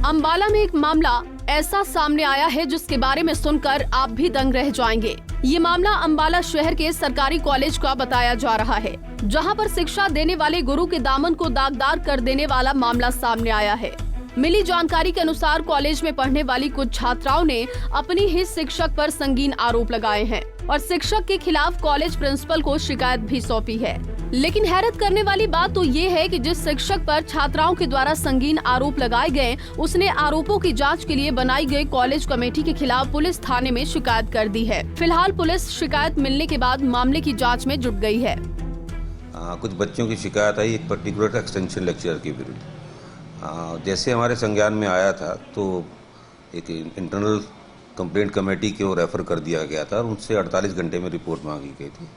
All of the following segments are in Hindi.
अंबाला में एक मामला ऐसा सामने आया है जिसके बारे में सुनकर आप भी दंग रह जाएंगे। ये मामला अंबाला शहर के सरकारी कॉलेज का बताया जा रहा है, जहां पर शिक्षा देने वाले गुरु के दामन को दागदार कर देने वाला मामला सामने आया है। मिली जानकारी के अनुसार कॉलेज में पढ़ने वाली कुछ छात्राओं ने अपनी ही शिक्षक पर संगीन आरोप लगाए हैं और शिक्षक के खिलाफ कॉलेज प्रिंसिपल को शिकायत भी सौंपी है। लेकिन हैरत करने वाली बात तो ये है कि जिस शिक्षक पर छात्राओं के द्वारा संगीन आरोप लगाए गए, उसने आरोपों की जांच के लिए बनाई गई कॉलेज कमेटी के खिलाफ पुलिस थाने में शिकायत कर दी है। फिलहाल पुलिस शिकायत मिलने के बाद मामले की जांच में जुट गई है। कुछ बच्चों की शिकायत आई एक पर्टिकुलर एक्सटेंशन लेक्चरर के विरुद्ध। जैसे हमारे संज्ञान में आया था तो एक इंटरनल कंप्लेंट कमेटी को रेफर कर दिया गया था और उनसे 48 घंटे में रिपोर्ट मांगी गई थी।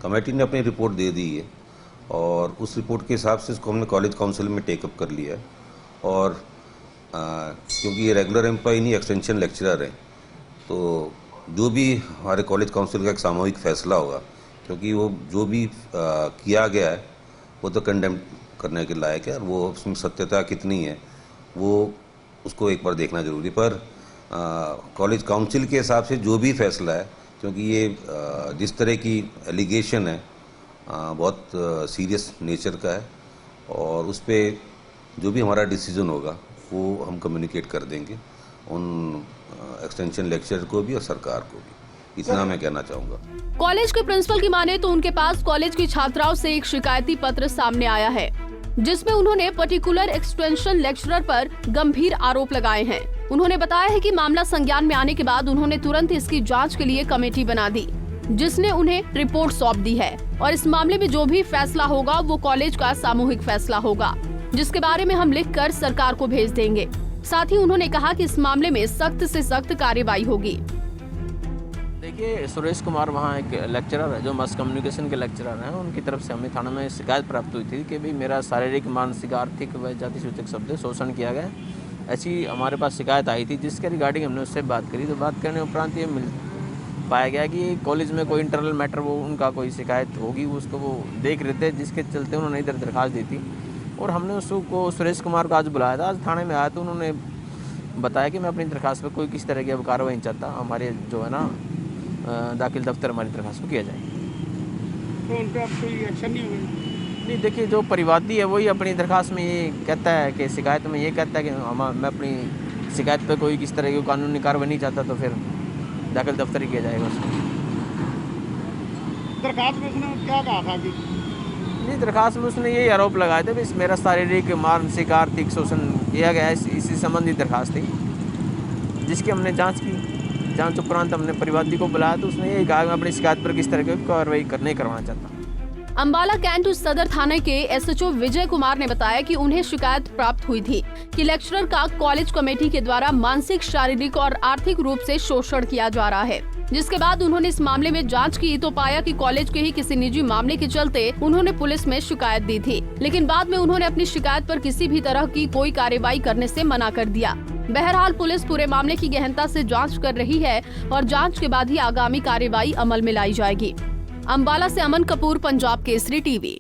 कमेटी ने अपनी रिपोर्ट दे दी है और उस रिपोर्ट के हिसाब से इसको हमने कॉलेज काउंसिल में टेकअप कर लिया है। और क्योंकि ये रेगुलर एम्प्लॉय नहीं एक्सटेंशन लेक्चरर है, तो जो भी हमारे कॉलेज काउंसिल का एक सामूहिक फैसला होगा, क्योंकि वो जो भी किया गया है वो तो कंडेम करने के लायक है और वो उसमें सत्यता कितनी है वो उसको एक बार देखना जरूरी। पर कॉलेज काउंसिल के हिसाब से जो भी फैसला है, क्योंकि ये जिस तरह की एलिगेशन है बहुत सीरियस नेचर का है और उस पर जो भी हमारा डिसीजन होगा वो हम कम्युनिकेट कर देंगे उन एक्सटेंशन लेक्चरर को भी और सरकार को भी। इतना मैं कहना चाहूँगा। कॉलेज के प्रिंसिपल की माने तो उनके पास कॉलेज की छात्राओं से एक शिकायती पत्र सामने आया है, जिसमें उन्होंने पर्टिकुलर एक्सटेंशन लेक्चरर पर गंभीर आरोप लगाए हैं। उन्होंने बताया है कि मामला संज्ञान में आने के बाद उन्होंने तुरंत इसकी जांच के लिए कमेटी बना दी, जिसने उन्हें रिपोर्ट सौंप दी है और इस मामले में जो भी फैसला होगा वो कॉलेज का सामूहिक फैसला होगा, जिसके बारे में हम लिखकर सरकार को भेज देंगे। साथ ही उन्होंने कहा कि इस मामले में सख्त से सख्त कार्रवाई होगी। देखिए, सुरेश कुमार वहाँ एक लेक्चरर है जो मास कम्युनिकेशन के लेक्चरर हैं, उनकी तरफ से हमें थाना में शिकायत प्राप्त हुई थी कि भाई मेरा शारीरिक, मानसिक, आर्थिक व जाति सूचक शब्द शोषण किया गया। ऐसी हमारे पास शिकायत आई थी, जिसके रिगार्डिंग हमने उससे बात करी। तो बात करने उपरांत ये पाया गया कि कॉलेज में कोई इंटरनल मैटर वो उनका कोई शिकायत होगी, उसको वो देख रहे थे, जिसके चलते उन्होंने इधर दरख्वास्त दी थी। और हमने उसको सुरेश कुमार को आज बुलाया था, आज थाने में आया तो उन्होंने बताया कि मैं अपनी दरख्वास्त पर कोई किस तरह की अब कार्रवाई नहीं चाहता, हमारे जो है ना दाखिल दफ्तर हमारी दरख्वास्त को किया जाए। तो उन पर अब कोई एक्शन नहीं होगा? नहीं, देखिए, जो परिवादी है वही अपनी दरख्वास्त में ये कहता है कि शिकायत में ये कहता है कि मैं अपनी शिकायत पर कोई किस तरह की कानूनी कार्रवाई नहीं चाहता, तो फिर दाखिल दफ्तर ही किया जाएगा उसको। दरखास्त में उसने क्या कहा था कि? नहीं, दरखास्त में उसने यही आरोप लगाए थे कि मेरा शारीरिक, मानसिक, आर्थिक शोषण किया गया है। इसी संबंधी दरखास्त थी, जिसकी हमने जाँच की। जांच उपरांत हमने परिवादी को बुलाया तो उसने यही कहा मैं अपनी शिकायत पर किस तरह की कार्रवाई नहीं करवाना चाहता। अंबाला कैंट सदर थाने के एसएचओ विजय कुमार ने बताया कि उन्हें शिकायत प्राप्त हुई थी कि लेक्चरर का कॉलेज कमेटी के द्वारा मानसिक, शारीरिक और आर्थिक रूप से शोषण किया जा रहा है। जिसके बाद उन्होंने इस मामले में जांच की तो पाया कि कॉलेज के ही किसी निजी मामले के चलते उन्होंने पुलिस में शिकायत दी थी, लेकिन बाद में उन्होंने अपनी शिकायत पर किसी भी तरह की कोई कार्रवाई करने से मना कर दिया। बहरहाल पुलिस पूरे मामले की गहनता से जांच कर रही है और जांच के बाद ही आगामी कार्रवाई अमल में लाई जाएगी। अंबाला से अमन कपूर, पंजाब केसरी टीवी।